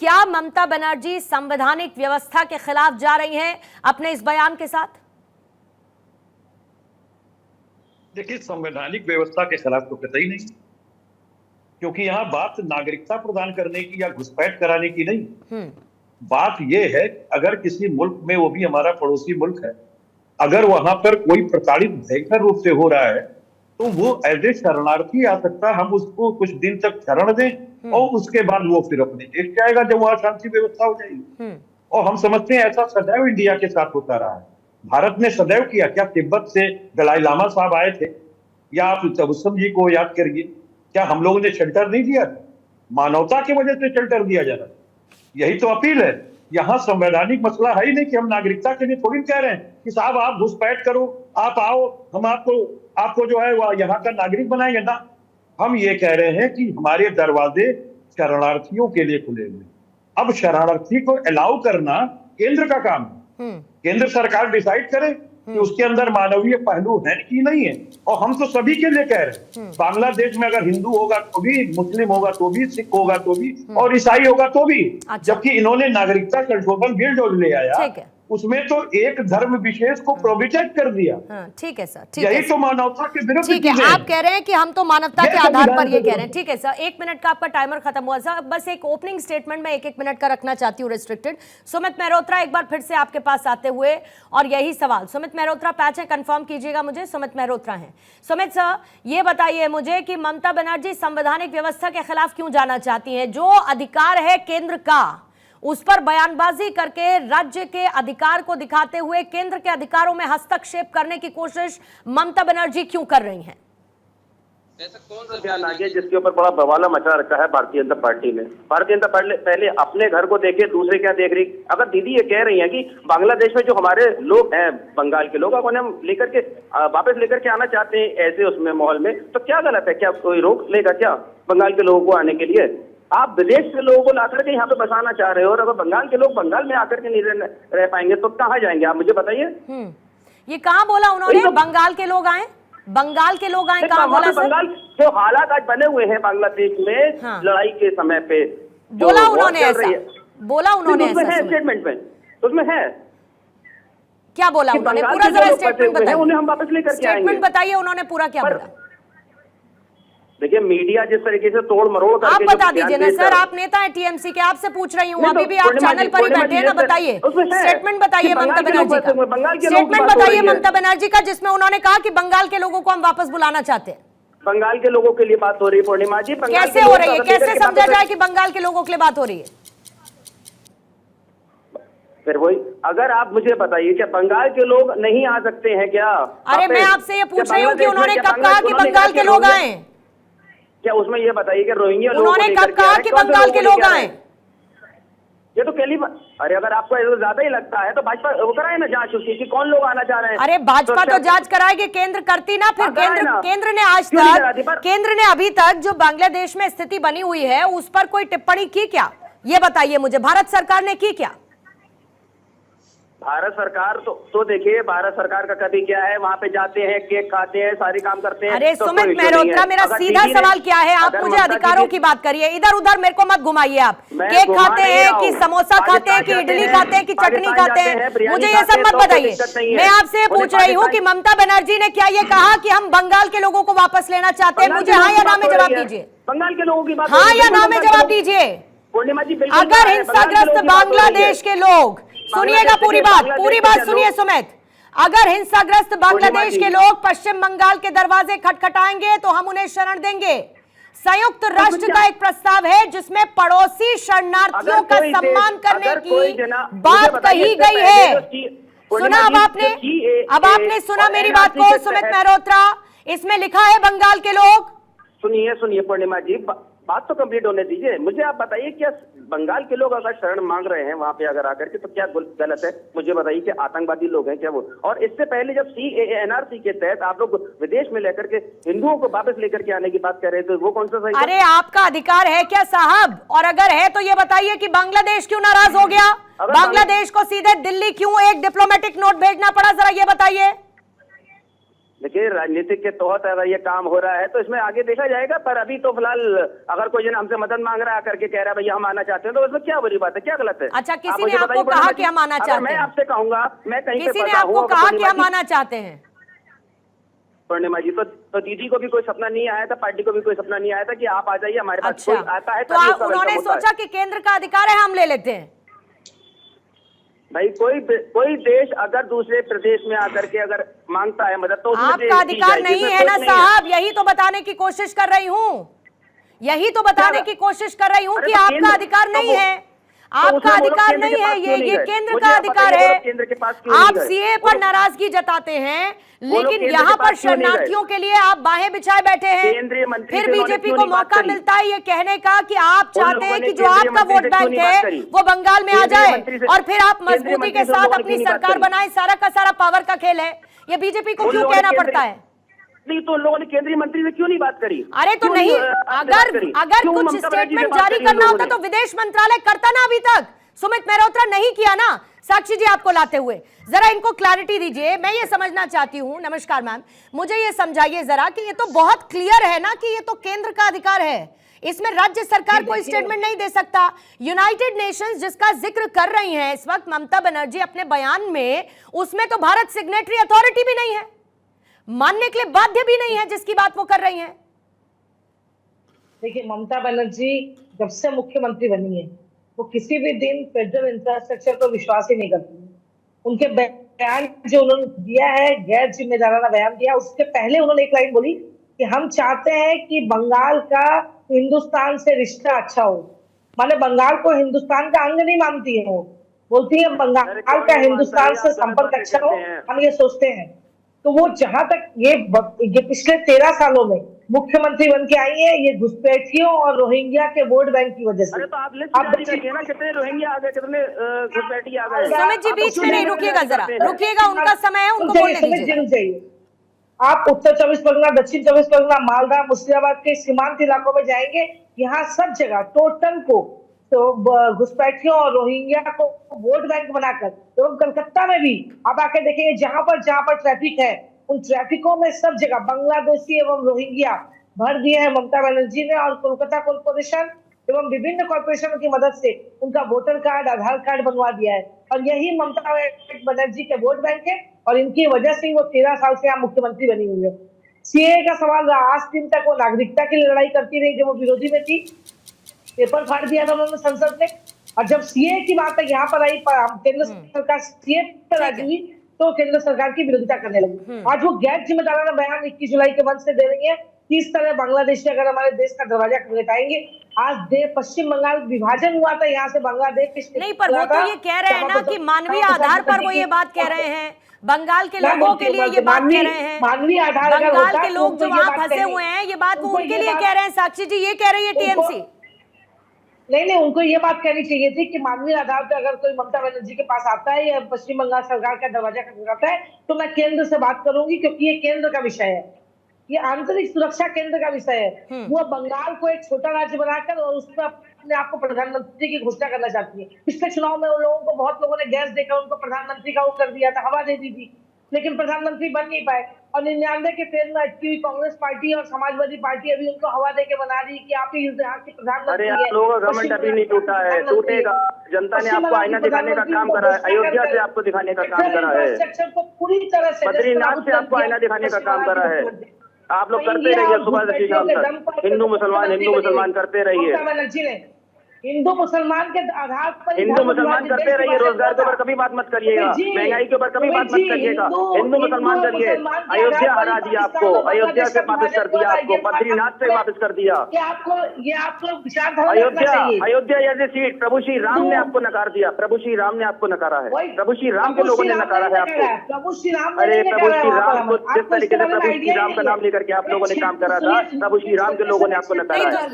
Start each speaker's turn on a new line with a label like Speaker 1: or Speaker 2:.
Speaker 1: क्या ममता बनर्जी संवैधानिक व्यवस्था के खिलाफ जा रही हैं अपने इस बयान के साथ?
Speaker 2: देखिए, संवैधानिक व्यवस्था के खिलाफ तो कतई नहीं, क्योंकि यहाँ बात नागरिकता प्रदान करने की या घुसपैठ कराने की नहीं। बात यह है अगर किसी मुल्क में, वो भी हमारा पड़ोसी मुल्क है, अगर वहां पर कोई प्रताड़ित भयंकर रूप से हो रहा है तो वो एज ए शरणार्थी आ सकता है, हम उसको कुछ दिन तक शरण दें और उसके बाद वो फिर अपने देश जाएगा जब वहां शांति व्यवस्था हो जाएगी। और हम समझते हैं ऐसा सदैव इंडिया के साथ होता रहा है। भारत ने सदैव किया। क्या तिब्बत से दलाई लामा साहब आए थे, या आप तबस्सुम जी को याद करिए, क्या हम लोगों ने शेल्टर नहीं दिया था? मानवता की वजह से शेल्टर दिया जा रहा। यही तो अपील है। यहाँ संवैधानिक मसला है ही नहीं कि हम नागरिकता के लिए थोड़ी कह रहे हैं कि साहब आप घुसपैठ करो, आप आओ, हम आपको जो है वह यहाँ का नागरिक बनाएंगे ना। हम ये कह रहे हैं कि हमारे दरवाजे शरणार्थियों के लिए खुले हुए। अब शरणार्थी को अलाउ करना केंद्र का काम है। केंद्र सरकार डिसाइड करे कि उसके अंदर मानवीय पहलू है कि नहीं है। और हम तो सभी के लिए कह रहे हैं, बांग्लादेश में अगर हिंदू होगा तो भी, मुस्लिम होगा तो भी, सिख होगा तो भी और ईसाई होगा तो भी। जबकि इन्होंने नागरिकता संशोधन बिल जो ले आया उसमें तो एक धर्म विशेष को प्रोहिबिट कर दिया।
Speaker 1: ठीक है सर,
Speaker 2: यही तो मानवता के विरुद्ध।
Speaker 1: ठीक है, आप कह रहे हैं कि हम तो मानवता के आधार पर ये कह रहे हैं। ठीक है सर, 1 मिनट का आपका टाइमर खत्म हुआ सर। बस एक ओपनिंग स्टेटमेंट में 1-1 मिनट का रखना चाहती हूँ रिस्ट्रिक्टेड। सुमित मेहरोत्रा, एक बार फिर से आपके पास आते हुए और यही सवाल। सुमित मेहरोत्रा पैच है, कंफर्म कीजिएगा मुझे। सुमित मेहरोत्रा हैं। सुमित सर, ये बताइए मुझे कि ममता बनर्जी संवैधानिक व्यवस्था के खिलाफ क्यों जाना चाहती हैं? जो अधिकार है केंद्र का, उस पर बयानबाजी करके राज्य के अधिकार को दिखाते हुए केंद्र के अधिकारों में हस्तक्षेप करने की कोशिश ममता बनर्जी क्यों कर रही हैं?
Speaker 3: ऐसा कौन सा बयान आ गया जिसके ऊपर बड़ा बवाला मचा रखा है भारतीय जनता पार्टी ने? भारतीय जनता पार्टी पहले अपने घर को देखे, दूसरे क्या देख रही? अगर दीदी ये कह रही हैं कि बांग्लादेश में जो हमारे लोग हैं, बंगाल के लोग, उन्हें हम लेकर के वापस लेकर के आना चाहते हैं ऐसे उसमें माहौल में, तो क्या गलत है? क्या कोई रोक लेगा क्या बंगाल के लोगों को आने के लिए? आप विदेश से लोगों को लाकर के यहाँ पे बसाना चाह रहे हो, और अगर बंगाल के लोग बंगाल में आकर के नहीं रह पाएंगे तो कहाँ जाएंगे? आप मुझे बताइए।
Speaker 1: ये कहाँ बोला उन्होंने बंगाल के लोग आए? बंगाल के लोग आए कहाँ बोला?
Speaker 3: बंगाल जो हालात आज बने हुए हैं बांग्लादेश में लड़ाई के समय पे
Speaker 1: बोला उन्होंने ऐसा? बोला उन्होंने ऐसा
Speaker 3: स्टेटमेंट में? उसमें है
Speaker 1: क्या बोला उन्होंने? पूरा जरा स्टेटमेंट बताइए।
Speaker 3: उन्हें हम वापस लेकर के आएंगे।
Speaker 1: स्टेटमेंट बताइए उन्होंने पूरा क्या बोला।
Speaker 3: देखिए, मीडिया जिस तरीके से तोड़ मरोड़ करके,
Speaker 1: आप बता दीजिए ना सर, आप नेता हैं टीएमसी के, आपसे पूछ रही हूँ। अभी भी आप चैनल पर ही बैठे हैं ना, बताइए स्टेटमेंट बताइए ममता बनर्जी का। स्टेटमेंट बताइए ममता बनर्जी का जिसमें उन्होंने कहा कि बंगाल के लोगों को हम वापस बुलाना चाहते हैं।
Speaker 3: बंगाल के लोगों के लिए बात हो रही है पूर्णिमा जी।
Speaker 1: कैसे हो रही है? कैसे समझा जाए कि बंगाल के लोगों के लिए बात हो रही है?
Speaker 3: फिर वही, अगर आप मुझे बताइए क्या बंगाल के लोग नहीं आ सकते हैं क्या?
Speaker 1: अरे मैं आपसे ये पूछ रही हूँ कि उन्होंने कब कहा कि बंगाल के लोग आए?
Speaker 3: क्या उसमें ये बताइए कि रोहिंग्या लोगों
Speaker 1: उन्होंने कब कहा कि बंगाल के लोग आए?
Speaker 3: ये तो पहली बार। अरे अगर आपको ज्यादा ही लगता है तो भाजपा वो कराए ना जांच उसकी कि कौन लोग आना चाह रहे हैं।
Speaker 1: अरे भाजपा तो जांच कराएगी, केंद्र करती ना। फिर केंद्र ने आज तक, केंद्र ने अभी तक जो बांग्लादेश में स्थिति बनी हुई है उस पर कोई टिप्पणी की क्या? ये बताइए मुझे, भारत सरकार ने की क्या?
Speaker 3: भारत सरकार तो देखिए, भारत सरकार का कभी क्या है, वहाँ पे जाते हैं, केक खाते हैं, सारे काम करते हैं।
Speaker 1: अरे सुमित मेहरोत्रा, मेरा सीधा सवाल क्या है, आप मुझे अधिकारों की बात करिए, इधर उधर मेरे को मत घुमाइए। आप केक खाते हैं कि समोसा खाते हैं कि इडली खाते हैं कि चटनी खाते हैं, मुझे ये सब मत बताइए। मैं आपसे पूछ रही हूँ कि ममता बनर्जी ने क्या ये कहा कि हम बंगाल के लोगों को वापस लेना चाहते हैं? मुझे हाँ या ना में जवाब दीजिए।
Speaker 3: बंगाल के लोगों की बात,
Speaker 1: हाँ या ना में जवाब दीजिए। अगर हिंसाग्रस्त बांग्लादेश के लोग, सुनिएगा पूरी बात सुनिए सुमित, अगर हिंसाग्रस्त बांग्लादेश के लोग पश्चिम बंगाल के दरवाजे खटखटाएंगे तो हम उन्हें शरण देंगे। संयुक्त राष्ट्र का एक प्रस्ताव है जिसमें पड़ोसी शरणार्थियों का सम्मान करने की बात कही गई है। सुना अब आपने सुना मेरी बात को सुमित मेहरोत्रा? इसमें लिखा है बंगाल के लोग।
Speaker 3: सुनिए पूर्णिमा जी, बात तो कंप्लीट होने दीजिए। मुझे आप बताइए, क्या बंगाल के लोग अगर शरण मांग रहे हैं वहां पे अगर आकर के, तो क्या गलत है? मुझे बताइए कि आतंकवादी लोग हैं क्या वो? और इससे पहले जब CAA NRC के तहत आप लोग विदेश में लेकर के हिंदुओं को वापस लेकर के आने की बात कर रहे थे, वो कौन सा सही?
Speaker 1: अरे आपका अधिकार है क्या साहब? और अगर है तो ये बताइए कि बांग्लादेश क्यों नाराज हो गया? बांग्लादेश को सीधे दिल्ली क्यों एक डिप्लोमेटिक नोट भेजना पड़ा, जरा ये बताइए।
Speaker 3: देखिए, राजनीतिक के तहत अगर ये काम हो रहा है तो इसमें आगे देखा जाएगा, पर अभी तो फिलहाल अगर कोई जन हमसे मदद मांग रहा है करके कह रहा है भैया हम आना चाहते हैं, तो उसमें क्या बुरी बात है, क्या गलत है?
Speaker 1: अच्छा, किसी
Speaker 3: आप
Speaker 1: ने
Speaker 3: मुझे
Speaker 1: आपको
Speaker 3: बताइए,
Speaker 1: कहा कि हम आना चाहते
Speaker 3: मैं
Speaker 1: हैं?
Speaker 3: आपसे कहूंगा, मैं कहीं पे
Speaker 1: किसी ने
Speaker 3: फंसा
Speaker 1: आपको
Speaker 3: हूं,
Speaker 1: कहा कि
Speaker 3: पूर्णिमा
Speaker 1: हम
Speaker 3: जी-
Speaker 1: आना चाहते हैं?
Speaker 3: पूर्णिमा जी, तो दीदी को भी कोई सपना नहीं आया था, पार्टी को भी कोई सपना नहीं आया था कि आप आ जाइए हमारे पास।
Speaker 1: अच्छा,
Speaker 3: कोई आता है
Speaker 1: तो
Speaker 3: तभी उसका
Speaker 1: उन्होंने
Speaker 3: वेलकम होता है।
Speaker 1: सोचा कि केंद्र का अधिकार है, हम ले लेते हैं।
Speaker 3: भाई कोई देश अगर दूसरे प्रदेश में आकर के अगर मांगता है मदद तो उसमें
Speaker 1: आपका
Speaker 3: दी
Speaker 1: अधिकार
Speaker 3: जाएगी,
Speaker 1: नहीं
Speaker 3: इसमें
Speaker 1: है ना
Speaker 3: कोई नहीं है।
Speaker 1: साहब, यही तो बताने की कोशिश कर रही हूँ, यही तो बताने की कोशिश कर रही हूँ
Speaker 3: अरे
Speaker 1: कि
Speaker 3: तो
Speaker 1: आपका
Speaker 3: केंद्र-
Speaker 1: अधिकार
Speaker 3: तो
Speaker 1: नहीं
Speaker 3: वो-
Speaker 1: है,
Speaker 3: तो
Speaker 1: आपका
Speaker 3: उसमें वो लोग
Speaker 1: अधिकार
Speaker 3: केंद्र
Speaker 1: नहीं
Speaker 3: के
Speaker 1: है,
Speaker 3: पास क्यों नहीं
Speaker 1: ये
Speaker 3: गए?
Speaker 1: केंद्र
Speaker 3: मुझे
Speaker 1: का
Speaker 3: आप
Speaker 1: अधिकार
Speaker 3: बताइए, वो
Speaker 1: है।
Speaker 3: लोग केंद्र के पास क्यों नहीं
Speaker 1: आप
Speaker 3: गए?
Speaker 1: सीए
Speaker 3: वो
Speaker 1: पर
Speaker 3: लोग-
Speaker 1: नाराजगी जताते हैं,
Speaker 3: लोग
Speaker 1: लेकिन
Speaker 3: केंद्र
Speaker 1: यहाँ
Speaker 3: के पास
Speaker 1: पर
Speaker 3: क्यों नहीं गए?
Speaker 1: शरणार्थियों के लिए आप बाहें बिछाए बैठे हैं।
Speaker 3: केंद्रीय मंत्री
Speaker 1: फिर
Speaker 3: से उन्होंने
Speaker 1: बीजेपी
Speaker 3: क्यों
Speaker 1: को
Speaker 3: नहीं बात
Speaker 1: मौका
Speaker 3: करी?
Speaker 1: मिलता है ये कहने का कि आप
Speaker 3: उन
Speaker 1: चाहते
Speaker 3: लोगों
Speaker 1: हैं
Speaker 3: ने
Speaker 1: कि जो
Speaker 3: केंद्रीय
Speaker 1: आपका
Speaker 3: मंत्री
Speaker 1: वोट
Speaker 3: से क्यों
Speaker 1: बैंक
Speaker 3: नहीं बात
Speaker 1: है
Speaker 3: करी?
Speaker 1: वो बंगाल में आ
Speaker 3: केंद्रीय
Speaker 1: जाए
Speaker 3: मंत्री से-
Speaker 1: और फिर आप
Speaker 3: केंद्रीय
Speaker 1: मजबूती
Speaker 3: मंत्री
Speaker 1: के
Speaker 3: से उन
Speaker 1: साथ
Speaker 3: लोगों ने
Speaker 1: अपनी
Speaker 3: क्यों नहीं बात
Speaker 1: सरकार
Speaker 3: करी?
Speaker 1: बनाए। सारा का सारा पावर का खेल है, ये बीजेपी को
Speaker 3: उन
Speaker 1: क्यों
Speaker 3: लोगों ने
Speaker 1: कहना
Speaker 3: केंद्रीय-
Speaker 1: पड़ता है?
Speaker 3: नहीं तो उन लोगों ने केंद्रीय मंत्री से क्यों नहीं बात करी?
Speaker 1: अरे तो
Speaker 3: क्यों
Speaker 1: नहीं,
Speaker 3: आपने बात करी?
Speaker 1: अगर
Speaker 3: क्यों
Speaker 1: कुछ
Speaker 3: ममता बनर्जी से
Speaker 1: स्टेटमेंट
Speaker 3: बात
Speaker 1: जारी
Speaker 3: करी उन
Speaker 1: करना
Speaker 3: लोगों
Speaker 1: होता
Speaker 3: ने?
Speaker 1: तो विदेश मंत्रालय करता ना अभी तक। सुमित मेहरोत्रा नहीं किया ना, साक्षी जी आपको लाते हुए जरा इनको क्लैरिटी दीजिए। मैं ये समझना चाहती हूँ, नमस्कार मैम, मुझे ये समझाइए जरा कि ये तो बहुत क्लियर है ना कि ये तो केंद्र का अधिकार है, इसमें राज्य सरकार कोई स्टेटमेंट नहीं दे सकता। यूनाइटेड नेशंस जिसका जिक्र कर रही हैं इस वक्त ममता बनर्जी अपने बयान में, उसमें तो भारत सिग्नेटरी अथॉरिटी भी नहीं है, मानने के लिए बाध्य भी नहीं है जिसकी बात वो कर रही हैं।
Speaker 4: देखिए, ममता बनर्जी जब से मुख्यमंत्री बनी है वो किसी भी दिन फेडरल इंफ्रास्ट्रक्चर पर विश्वास ही नहीं करती है। उनके बयान जो उन्होंने दिया है, गैर जिम्मेदाराना बयान दिया, उसके पहले उन्होंने एक लाइन बोली कि हम चाहते हैं कि बंगाल का हिंदुस्तान से रिश्ता अच्छा हो। माने बंगाल को हिंदुस्तान का अंग नहीं मानती है, वो बोलती है बंगाल का हिंदुस्तान से संपर्क अच्छा हो, हम ये सोचते हैं। तो वो जहां तक ये पिछले 13 सालों में मुख्यमंत्री बन के आई है, ये घुसपैठियों और रोहिंग्या के वोट बैंक की वजह से।
Speaker 3: अरे तो आप लिस्ट जारी करिए ना, कितने रोहिंग्या आ गए, कितने घुसपैठी आ गए।
Speaker 1: सुमित जी बीच में नहीं, रुकिएगा जरा, रुकिएगा, उनका समय है, उनको बोलने दीजिए।
Speaker 4: आप उत्तर 24 परगना, दक्षिण 24 परगना, मालदा, मुर्शिदाबाद के सीमांत इलाकों में जाएंगे, यहाँ सब जगह टोटल को तो घुसपैठियों और रोहिंग्या को वोट बैंक बनाकर, एवं कलकत्ता में भी आप आके देखेंगे जहां पर ट्रैफिक है, उन ट्रैफिकों में सब जगह बांग्लादेशी एवं रोहिंग्या भर दिए हैं ममता बनर्जी ने। और कोलकाता कॉर्पोरेशन एवं विभिन्न कॉर्पोरेशनों की मदद से उनका वोटर कार्ड, आधार कार्ड बनवा दिया है। और यही ममता बनर्जी के वोट बैंक है और इनकी वजह से वो 13 साल से यहाँ मुख्यमंत्री बनी हुई है। सीए का सवाल आज दिन तक वो नागरिकता की लड़ाई करती रही, जब वो विरोधी में थी, पेपर फाड़ दिया था उन्होंने संसद में। और जब सीए की बात यहाँ पर आई, केंद्र सरकार सीए पर राजी हुई तो केंद्र सरकार की विरोधिता करने लगी। आज वो गैर जिम्मेदाराना बयान 21 जुलाई के मंच से दे रही है। किस तरह बांग्लादेशी अगर हमारे देश का दरवाजा खटखटाएंगे। आज पश्चिम बंगाल विभाजन हुआ था, यहाँ से बांग्लादेश
Speaker 1: नहीं, पर वो तो ये कह रहे हैं ना कि मानवीय आधार पर वो ये बात कह रहे हैं, बंगाल के लोगों के लिए ये बात कह रहे हैं,
Speaker 4: मानवीय आधार
Speaker 1: बंगाल के लोग जो वहां फंसे हुए हैं, ये बात वो उनके लिए कह रहे हैं। साक्षी जी ये कह रही है टीएमसी।
Speaker 4: नहीं, उनको ये बात कहनी चाहिए थी कि मानवीय आधार पर अगर कोई ममता बनर्जी के पास आता है या पश्चिम बंगाल सरकार का दरवाजा खटखटाता है तो मैं केंद्र से बात करूंगी, क्योंकि ये केंद्र का विषय है, ये आंतरिक सुरक्षा केंद्र का विषय है। वो बंगाल को एक छोटा राज्य बनाकर और उसमें अपने आप को प्रधानमंत्री की घोषणा करना चाहती है। पिछले चुनाव में उन लोगों को, बहुत लोगों ने गैस देकर उनको प्रधानमंत्री का वो कर दिया था, हवा दे दी थी, लेकिन प्रधानमंत्री बन नहीं पाए। और 99 के फेज में अटकी हुई कांग्रेस पार्टी और समाजवादी पार्टी अभी उनको हवा देके बना रही कि आप ही यहाँ के प्रधानमंत्री
Speaker 3: हैं। लोगों का घमंड अभी नहीं टूटा है, टूटेगा। जनता ने आपको आईना दिखाने का काम करा है, अयोध्या से आपको दिखाने का काम करा है,
Speaker 4: पूरी तरह से
Speaker 3: बद्रीनाथ से आपको आईना दिखाने का काम करा है। आप लोग करते रहिए सुबह से शाम तक, हिंदू मुसलमान करते रहिए,
Speaker 4: हिंदू मुसलमान के आधार पर
Speaker 3: हिंदू मुसलमान करते रहिए। रोजगार के ऊपर कभी बात मत करिएगा, महंगाई के ऊपर कभी बात मत करिएगा। हिंदू मुसलमान करिए। अयोध्या हरा दिया आपको, अयोध्या से वापस कर दिया आपको, बद्रीनाथ से वापस कर दिया। अयोध्या जैसी सीट प्रभु श्री राम ने आपको नकार दिया, प्रभु श्री राम ने आपको नकारा है, प्रभु श्री राम के लोगों ने नकारा है आपको।
Speaker 4: प्रभु श्री राम,
Speaker 3: अरे प्रभु श्री राम को जिस तरीके से प्रभु श्री राम का नाम लेकर के आप लोगों ने काम करा था, प्रभु श्री राम के लोगों ने आपको नकारा है।